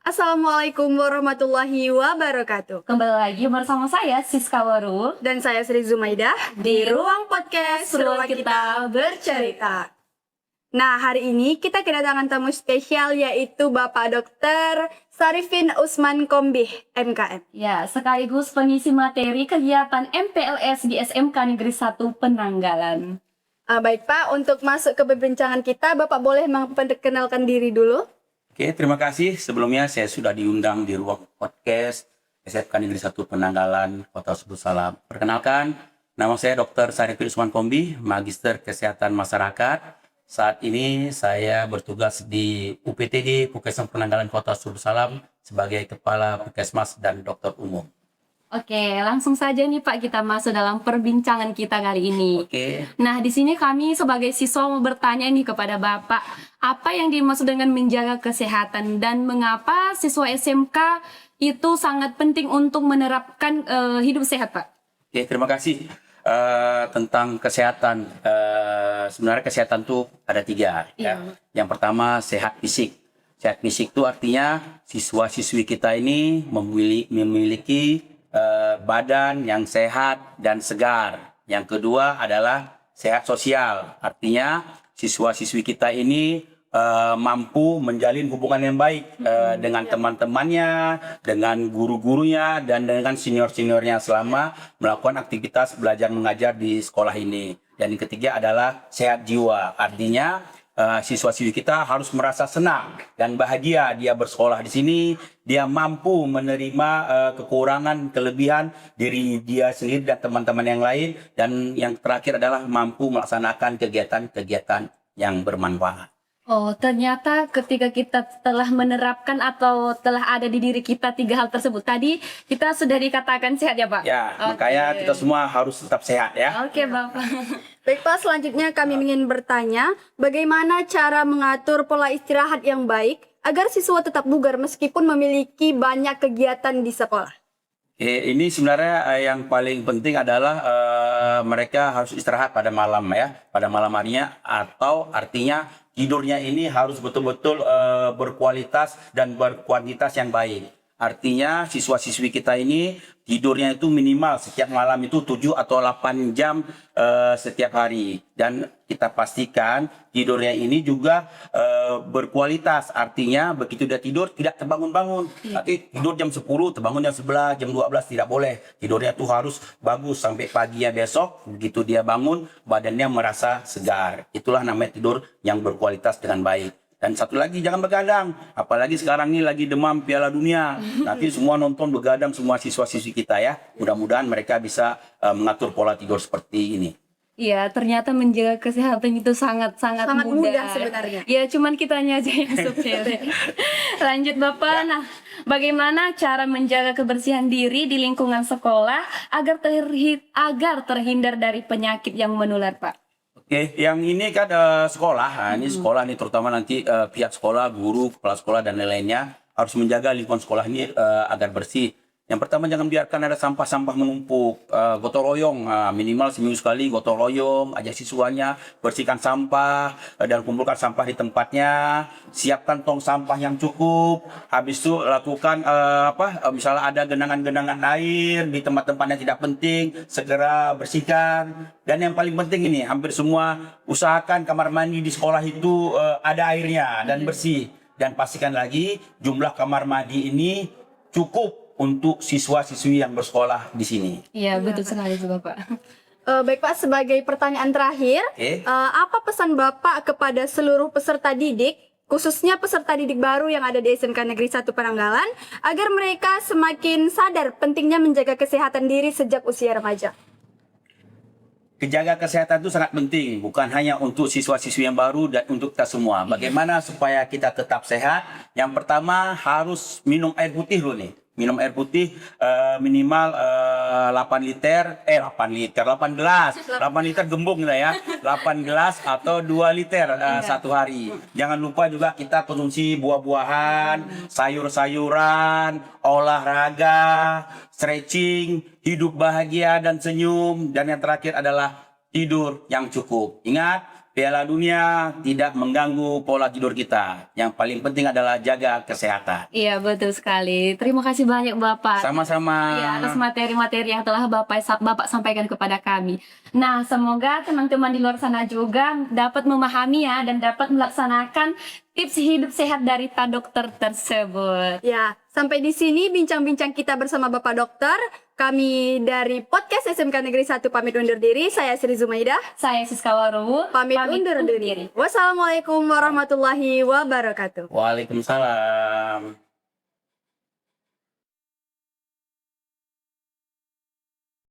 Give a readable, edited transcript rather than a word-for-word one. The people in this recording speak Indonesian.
Assalamualaikum warahmatullahi wabarakatuh. Kembali lagi bersama saya Siska Waru Dan saya Sri Zumaidah di Ruang Podcast Ruang Kita Bercerita. Nah, hari ini kita kedatangan tamu spesial yaitu Bapak Dr. Sarifin Usman Kombih, MKM. ya, sekaligus pengisi materi kegiatan MPLS di SMK Negeri 1 Penanggalan. Baik Pak, untuk masuk ke perbincangan kita, Bapak boleh memperkenalkan diri dulu? Oke, terima kasih. Sebelumnya saya sudah diundang di Ruang Podcast SMK Negeri 1 Penanggalan, Kota Sebut Salam. Perkenalkan, nama saya Dr. Sarifin Usman Kombih, Magister Kesehatan Masyarakat. Saat ini saya bertugas di UPTD Puskesmas Penanggalan Kota Sebut Salam sebagai Kepala Puskesmas dan Dokter Umum. Oke, langsung saja nih Pak, kita masuk dalam perbincangan kita kali ini. Oke. Nah, di sini kami sebagai siswa mau bertanya nih kepada Bapak, apa yang dimaksud dengan menjaga kesehatan dan mengapa siswa SMK itu sangat penting untuk menerapkan hidup sehat, Pak? Oke, terima kasih. Tentang kesehatan, sebenarnya kesehatan itu ada 3. Ya. Yang pertama sehat fisik. Sehat fisik itu artinya siswa-siswi kita ini memiliki badan yang sehat dan segar. Yang kedua adalah sehat sosial. Artinya siswa-siswi kita ini mampu menjalin hubungan yang baik dengan teman-temannya, dengan guru-gurunya, dan dengan senior-seniornya selama melakukan aktivitas belajar mengajar di sekolah ini. Dan yang ketiga adalah sehat jiwa. Artinya siswa-siswi kita harus merasa senang dan bahagia dia bersekolah di sini. Dia mampu menerima kekurangan, kelebihan diri dia sendiri dan teman-teman yang lain. Dan yang terakhir adalah mampu melaksanakan kegiatan-kegiatan yang bermanfaat. Oh, ternyata ketika kita telah menerapkan atau telah ada di diri kita 3 hal tersebut tadi, kita sudah dikatakan sehat ya Pak? Ya, makanya kita semua harus tetap sehat ya. Oke, Bapak. Baik Pak, selanjutnya kami ingin bertanya, bagaimana cara mengatur pola istirahat yang baik agar siswa tetap bugar meskipun memiliki banyak kegiatan di sekolah? Ini sebenarnya yang paling penting adalah mereka harus istirahat pada malam ya, pada malam harinya, atau artinya tidurnya ini harus betul-betul berkualitas dan berkuantitas yang baik. Artinya siswa-siswi kita ini tidurnya itu minimal setiap malam itu 7 atau 8 jam setiap hari. Dan kita pastikan tidurnya ini juga berkualitas. Artinya begitu dia tidur tidak terbangun-bangun. Nanti tidur jam 10, terbangun jam 11, jam 12 tidak boleh. Tidurnya itu harus bagus sampai paginya besok. Begitu dia bangun badannya merasa segar. Itulah namanya tidur yang berkualitas dengan baik. Dan satu lagi, jangan begadang. Apalagi sekarang ini lagi demam Piala Dunia. Nanti semua nonton begadang, semua siswa-siswi kita ya. Mudah-mudahan mereka bisa mengatur pola tidur seperti ini. Iya, ternyata menjaga kesehatan itu sangat mudah sebenarnya. Ya, cuman kitanya aja yang sepele. Lanjut Bapak. Nah, bagaimana cara menjaga kebersihan diri di lingkungan sekolah agar terhindar dari penyakit yang menular, Pak? Oke, yang ini kan sekolah. Nah, ini sekolah nih, terutama nanti pihak sekolah, guru, kepala sekolah dan lain-lainnya harus menjaga lingkungan sekolah ini agar bersih. Yang pertama, jangan biarkan ada sampah-sampah menumpuk. Gotong royong, minimal seminggu sekali gotong royong, ajak siswanya bersihkan sampah dan kumpulkan sampah di tempatnya. Siapkan tong sampah yang cukup. Habis itu lakukan misalnya ada genangan-genangan air di tempat-tempat yang tidak penting, segera bersihkan. Dan yang paling penting ini, hampir semua usahakan kamar mandi di sekolah itu ada airnya dan bersih. Dan pastikan lagi jumlah kamar mandi ini cukup untuk siswa-siswi yang bersekolah di sini. Iya, betul sekali Bapak. Baik Pak, sebagai pertanyaan terakhir, apa pesan Bapak kepada seluruh peserta didik, khususnya peserta didik baru yang ada di SMK Negeri 1 Penanggalan, agar mereka semakin sadar pentingnya menjaga kesehatan diri sejak usia remaja? Menjaga kesehatan itu sangat penting, bukan hanya untuk siswa-siswi yang baru dan untuk kita semua. Bagaimana supaya kita tetap sehat? Yang pertama harus minum air putih dulu nih. Minum air putih minimal 8 liter gembung gitu ya. 8 gelas atau 2 liter satu hari. Jangan lupa juga kita konsumsi buah-buahan, sayur-sayuran, olahraga, stretching, hidup bahagia dan senyum. Dan yang terakhir adalah tidur yang cukup. Ingat, Piala Dunia tidak mengganggu pola tidur kita. Yang paling penting adalah jaga kesehatan. Iya, betul sekali. Terima kasih banyak Bapak. Sama-sama. Ya, atas materi-materi yang telah Bapak sampaikan kepada kami. Nah, semoga teman-teman di luar sana juga dapat memahami ya dan dapat melaksanakan tips hidup sehat dari Pak Dokter tersebut. Ya, sampai di sini bincang-bincang kita bersama Bapak Dokter. Kami dari podcast SMK Negeri 1 pamit undur diri. Saya Sri Zumaidah. Saya Siska Waruwu, Pamit undur diri. Wassalamualaikum warahmatullahi wabarakatuh. Waalaikumsalam.